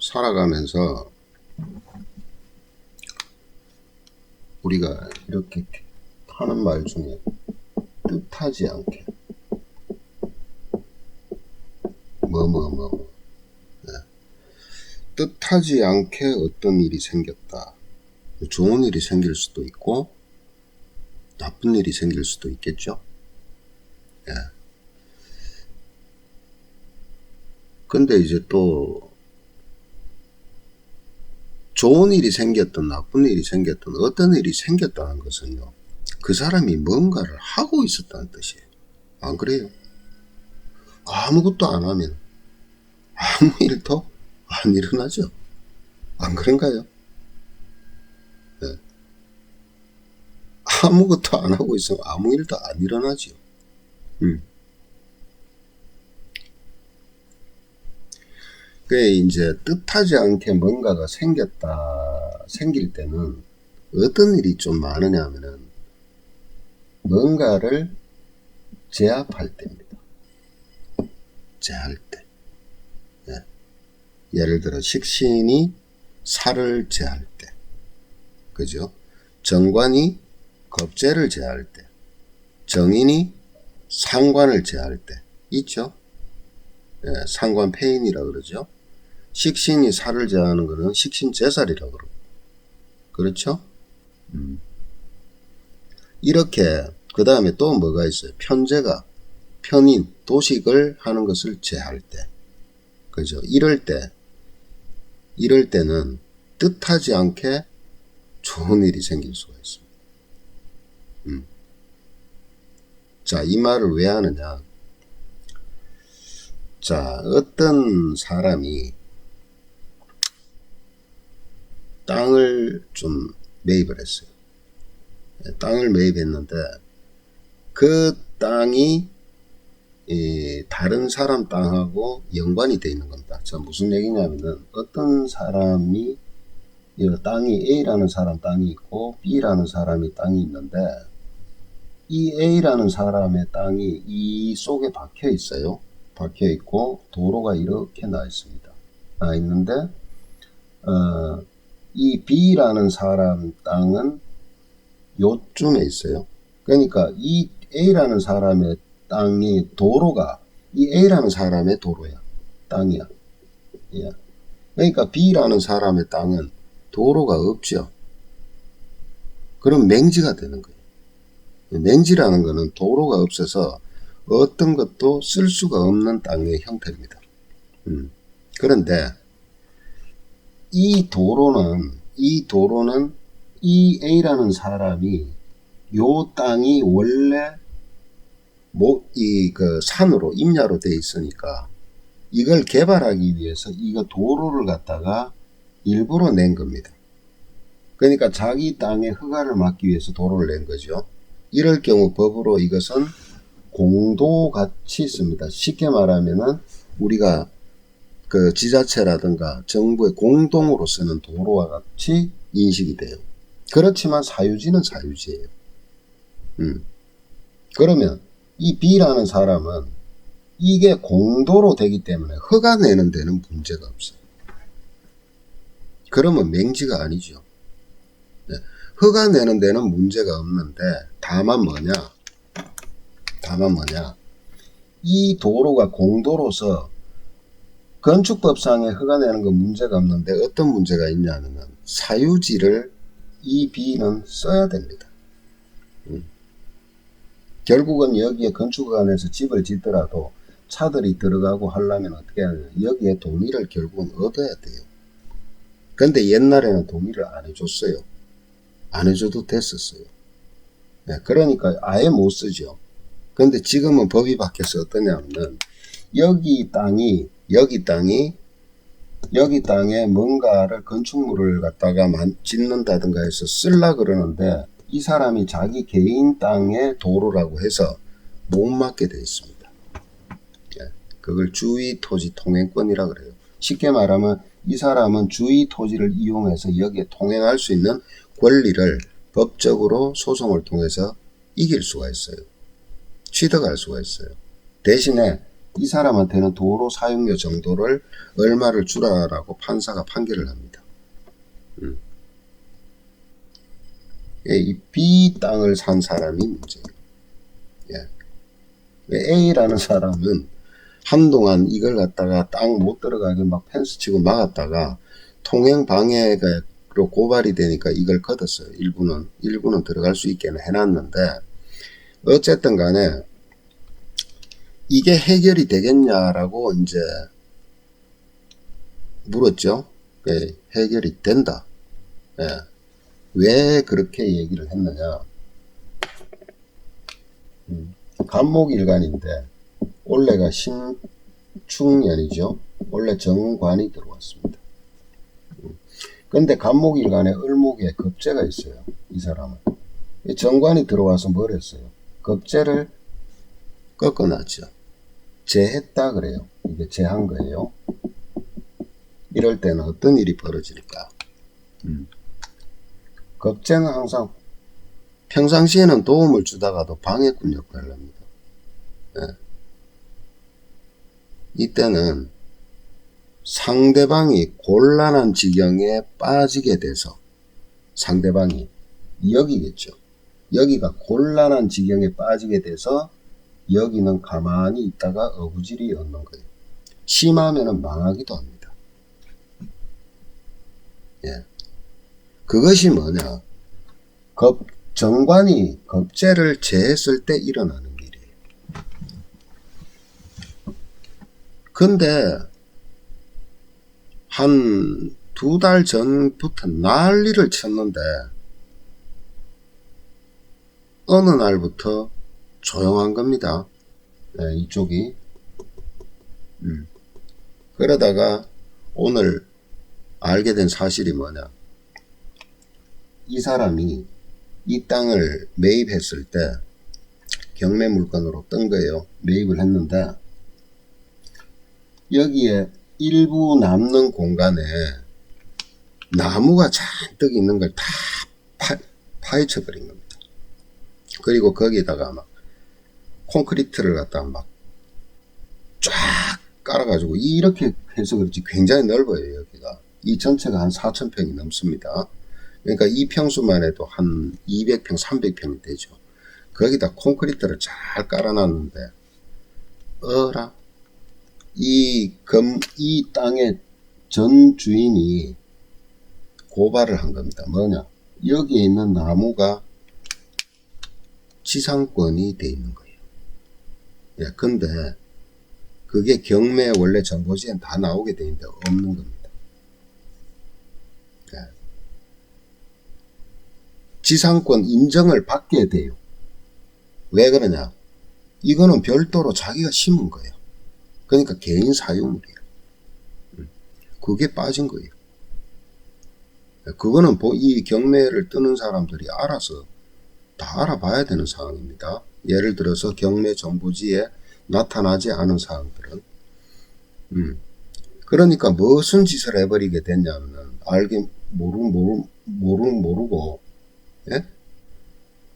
살아가면서 우리가 이렇게 하는 말 중에 뜻하지 않게 뜻하지 않게 어떤 일이 생겼다. 좋은 일이 생길 수도 있고 나쁜 일이 생길 수도 있겠죠. 예. 근데 이제 또 좋은 일이 생겼든 나쁜 일이 생겼든 어떤 일이 생겼다는 것은요, 그 사람이 뭔가를 하고 있었다는 뜻이에요. 안 그래요? 아무것도 안 하면 아무 일도 안 일어나죠. 안 그런가요? 네. 아무것도 안 하고 있으면 아무 일도 안 일어나죠. 그게 이제 뜻하지 않게 뭔가가 생길 때는 어떤 일이 좀 많으냐 하면은 뭔가를 제압할 때입니다. 제할 때. 예. 예를 들어 식신이 살을 제할 때. 그죠? 정관이 겁재를 제할 때. 정인이 상관을 제할 때. 있죠? 예, 상관폐인이라 그러죠. 식신이 살을 제하는 것은 식신제살이라고 그러고. 그렇죠? 이렇게 그 다음에 또 뭐가 있어요? 편제가 편인, 도식을 하는 것을 제할 때. 그죠? 이럴 때는 뜻하지 않게 좋은 일이 생길 수가 있습니다. 자, 이 말을 왜 하느냐? 자, 어떤 사람이 땅을 좀 매입을 했어요. 땅을 매입했는데 그 땅이 다른 사람 땅하고 연관이 되어 있는 겁니다. 자, 무슨 얘기냐면은 어떤 사람이 이 땅이 A라는 사람 땅이 있고 B라는 사람이 땅이 있는데 이 A라는 사람의 땅이 이 속에 박혀 있어요. 박혀 있고 도로가 이렇게 나 있습니다. 나 있는데 이 B라는 사람 땅은 요쯤에 있어요. 그러니까 이 A라는 사람의 땅이 도로가 이 A라는 사람의 도로야. 땅이야. 예. 그러니까 B라는 사람의 땅은 도로가 없죠. 그럼 맹지가 되는 거예요. 맹지라는 것은 도로가 없어서 어떤 것도 쓸 수가 없는 땅의 형태입니다. 그런데 이 도로는 이 A라는 사람이 요 땅이 원래 그 산으로 임야로 돼 있으니까 이걸 개발하기 위해서 이거 도로를 갖다가 일부러 낸 겁니다. 그러니까 자기 땅에 허가를 막기 위해서 도로를 낸 거죠. 이럴 경우 법으로 이것은 공도같이 씁니다. 쉽게 말하면은 우리가 그 지자체라든가 정부의 공동으로 쓰는 도로와 같이 인식이 돼요. 그렇지만 사유지는 사유지예요. 그러면 이 B라는 사람은 이게 공도로 되기 때문에 허가 내는 데는 문제가 없어요. 그러면 맹지가 아니죠. 네. 허가 내는 데는 문제가 없는데 다만 뭐냐? 이 도로가 공도로서 건축법상에 허가 내는 건 문제가 없는데 어떤 문제가 있냐면 사유지를 이 B는 써야 됩니다. 결국은 여기에 건축안에서 집을 짓더라도 차들이 들어가고 하려면 어떻게 하냐면 여기에 동의를 결국은 얻어야 돼요. 근데 옛날에는 동의를 안 해줬어요. 안 해줘도 됐었어요. 네, 그러니까 아예 못 쓰죠. 근데 지금은 법이 바뀌어서 어떠냐면은 여기 땅에 뭔가를 건축물을 갖다가 짓는다든가 해서 쓸라 그러는데 이 사람이 자기 개인 땅의 도로라고 해서 못 맡게 되어 있습니다. 그걸 주의 토지 통행권이라 그래요. 쉽게 말하면 이 사람은 주의 토지를 이용해서 여기에 통행할 수 있는 권리를 법적으로 소송을 통해서 이길 수가 있어요. 취득할 수가 있어요. 대신에 이 사람한테는 도로 사용료 정도를 얼마를 주라라고 판사가 판결을 합니다. 이 B 땅을 산 사람이 문제예요. 예. A라는 사람은 한동안 이걸 갖다가 땅 못 들어가게 막 펜스 치고 막았다가 통행 방해로 고발이 되니까 이걸 걷었어요. 일부는 들어갈 수 있게는 해놨는데, 어쨌든 간에 이게 해결이 되겠냐라고 이제 물었죠. 예, 해결이 된다. 예. 왜 그렇게 얘기를 했느냐. 간목일간인데 올해가 신축년이죠. 원래 정관이 들어왔습니다. 근데 간목일간에 을목에 겁재가 있어요. 이 사람은. 정관이 들어와서 뭘 했어요? 겁재를 꺾어놨죠. 재했다 그래요. 이게 재한 거예요. 이럴 때는 어떤 일이 벌어질까? 겁재는 항상 평상시에는 도움을 주다가도 방해꾼 역할을 합니다. 네. 이때는 상대방이 곤란한 지경에 빠지게 돼서, 상대방이 여기겠죠. 여기가 곤란한 지경에 빠지게 돼서 여기는 가만히 있다가 어부질이 얻는 거예요. 심하면은 망하기도 합니다. 예. 그것이 뭐냐? 정관이 겁재를 재했을 때 일어나는 일이에요. 근데 한 2달 전부터 난리를 쳤는데 어느 날부터 조용한 겁니다. 네, 이쪽이. 그러다가 오늘 알게 된 사실이 뭐냐? 이 사람이 이 땅을 매입했을 때 경매 물건으로 뜬 거예요. 매입을 했는데 여기에 일부 남는 공간에 나무가 잔뜩 있는 걸 다 파헤쳐 버린 겁니다. 그리고 거기다가 막 콘크리트를 갖다가 막 쫙 깔아가지고, 이렇게 해서 그렇지 굉장히 넓어요. 여기가 이 전체가 한 4,000평이 넘습니다. 그러니까 이 평수만 해도 한 200평 300평이 되죠. 거기다 콘크리트를 잘 깔아놨는데 어라, 이 땅의 전 주인이 고발을 한 겁니다. 뭐냐? 여기에 있는 나무가 지상권이 돼 있는 거예요. 예, 근데 그게 경매 원래 정보지엔 다 나오게 돼 있는데 없는 겁니다. 예. 지상권 인정을 받게 돼요. 왜 그러냐? 이거는 별도로 자기가 심은 거예요. 그러니까 개인 사유물이에요. 그게 빠진 거예요. 그거는 이 경매를 뜨는 사람들이 알아서 다 알아봐야 되는 상황입니다. 예를 들어서 경매 정보지에 나타나지 않은 사항들은. 그러니까 무슨 짓을 해버리게 됐냐면 모르고 예?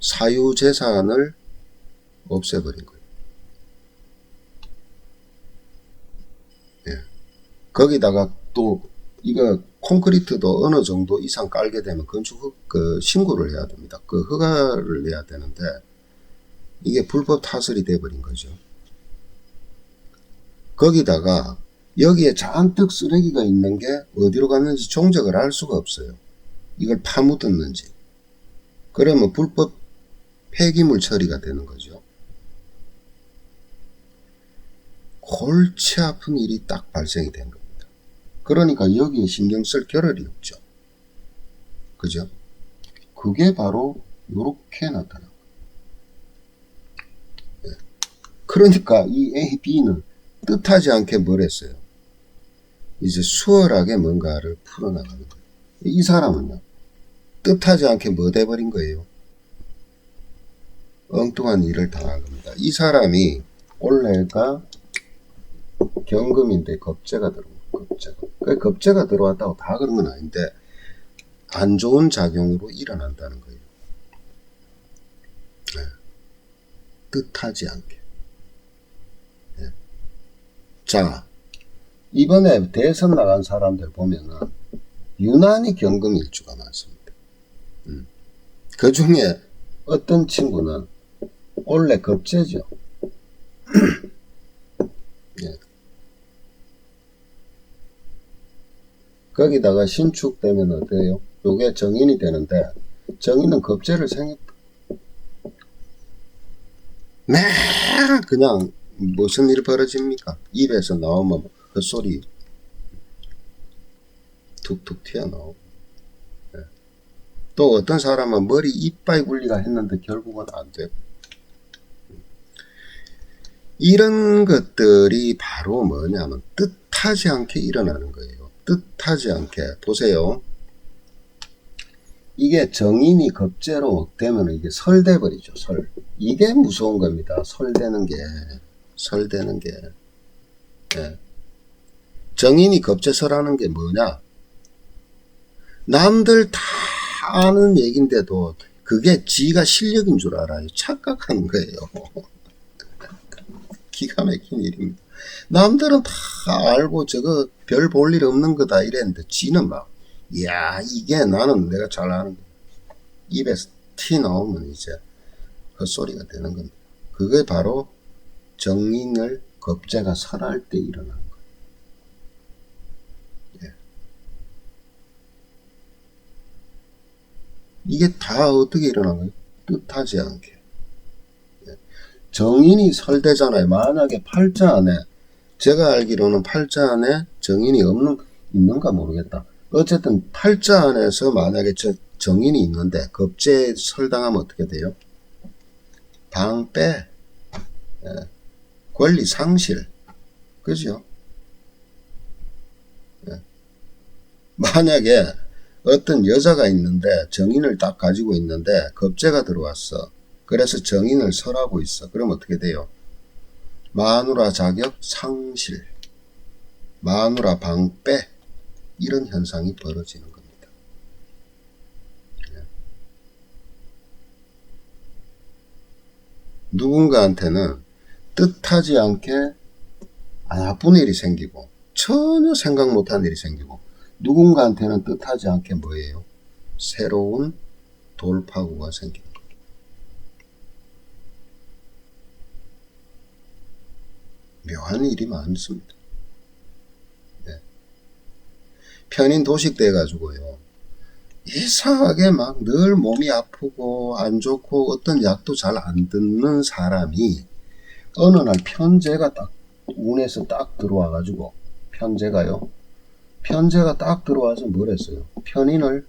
사유재산을 없애버린 거예요. 예. 거기다가 또 이거 콘크리트도 어느 정도 이상 깔게 되면 건축 신고를 해야 됩니다. 그 허가를 내야 되는데 이게 불법 타설이 돼버린 거죠. 거기다가 여기에 잔뜩 쓰레기가 있는 게 어디로 갔는지 종적을 알 수가 없어요. 이걸 파묻었는지. 그러면 불법 폐기물 처리가 되는 거죠. 골치 아픈 일이 딱 발생이 된 겁니다. 그러니까 여기에 신경 쓸 겨를이 없죠. 그죠? 그게 바로 요렇게 나타나요. 네. 그러니까 이 A, B는 뜻하지 않게 뭘 했어요? 이제 수월하게 뭔가를 풀어나가는 거예요. 이 사람은요, 뜻하지 않게 뭐 돼버린 거예요? 엉뚱한 일을 당한 겁니다. 이 사람이 올해가 경금인데 겁재가 들어온 거예요. 겁재가 들어왔다고 다 그런 건 아닌데 안 좋은 작용으로 일어난다는 거예요. 네. 뜻하지 않게. 네. 자, 이번에 대선 나간 사람들 보면은 유난히 경금일주가 많습니다. 그 중에 어떤 친구는 원래 겁재죠. 예. 거기다가 신축되면 어때요? 요게 정인이 되는데 정인은 겁재를 생겼다. 그냥 무슨 일 벌어집니까? 입에서 나오면 헛소리 툭툭 튀어나오고. 예. 또 어떤 사람은 머리 이빨 굴리가 했는데 결국은 안 되고. 이런 것들이 바로 뭐냐면 뜻하지 않게 일어나는 거예요. 뜻하지 않게. 보세요. 이게 정인이 겁재로 되면 이게 설돼버리죠. 설. 이게 무서운 겁니다. 설되는 게. 설되는 게. 예. 정인이 겁재설하는 게 뭐냐? 남들 다 아는 얘긴데도 그게 지가 실력인 줄 알아요. 착각하는 거예요. 기가 막힌 일입니다. 남들은 다 알고 저거 별 볼 일 없는 거다 이랬는데 지는 막 이야 이게 나는 내가 잘 아는 거야. 입에서 티 나오면 이제 헛소리가 되는 겁니다. 그게 바로 정인을 겁재가 설할 때 일어나는 거예요. 예. 이게 다 어떻게 일어난 거예요? 뜻하지 않게. 예. 정인이 설되잖아요. 만약에 팔자 안에 제가 알기로는 팔자 안에 정인이 있는가 모르겠다. 어쨌든 팔자 안에서 만약에 정인이 있는데 겁재 설당하면 어떻게 돼요? 방패, 예. 권리 상실, 그죠? 예. 만약에 어떤 여자가 있는데 정인을 딱 가지고 있는데 겁재가 들어왔어. 그래서 정인을 설하고 있어. 그럼 어떻게 돼요? 마누라 자격 상실, 마누라 방패, 이런 현상이 벌어지는 겁니다. 누군가한테는 뜻하지 않게 나쁜 일이 생기고 전혀 생각 못한 일이 생기고 누군가한테는 뜻하지 않게 뭐예요? 새로운 돌파구가 생기는 겁니다. 묘한 일이 많습니다. 네. 편인 도식돼 가지고요. 이상하게 막 늘 몸이 아프고 안 좋고 어떤 약도 잘 안 듣는 사람이 어느 날 편제가 딱 운에서 딱 들어와 가지고 편제가 딱 들어와서 뭘 했어요? 편인을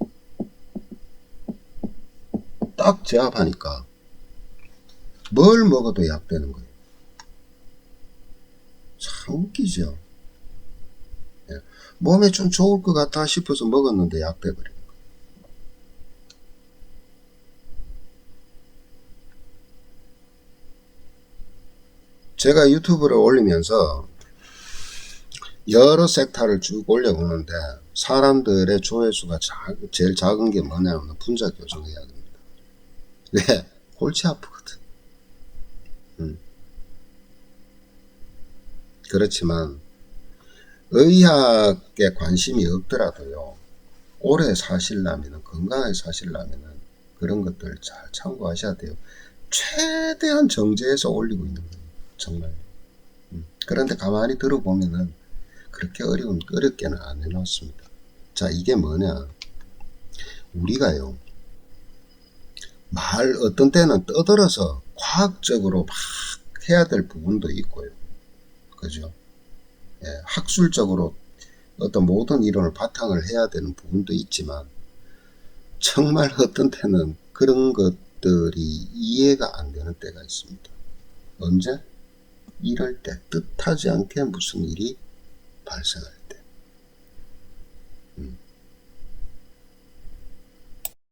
딱 제압하니까 뭘 먹어도 약 되는 거예요. 참 웃기죠. 예. 몸에 좀 좋을 것 같아 싶어서 먹었는데 약 돼버리는 거예요. 제가 유튜브를 올리면서 여러 섹터를 쭉 올려보는데 사람들의 조회수가 제일 작은 게 뭐냐면 분자 교정해야 됩니다. 왜? 골치 아프거든. 그렇지만 의학에 관심이 없더라도요. 오래 사시려면 건강하게 사시려면 그런 것들 잘 참고하셔야 돼요. 최대한 정제해서 올리고 있는 거예요. 정말. 그런데 가만히 들어보면은 그렇게 어렵게는 안 해놨습니다. 자, 이게 뭐냐. 우리가요. 어떤 때는 떠들어서 과학적으로 막 해야 될 부분도 있고요. 그죠? 예, 학술적으로 어떤 모든 이론을 바탕을 해야 되는 부분도 있지만 정말 어떤 때는 그런 것들이 이해가 안 되는 때가 있습니다. 언제? 이럴 때 뜻하지 않게 무슨 일이 발생할 때.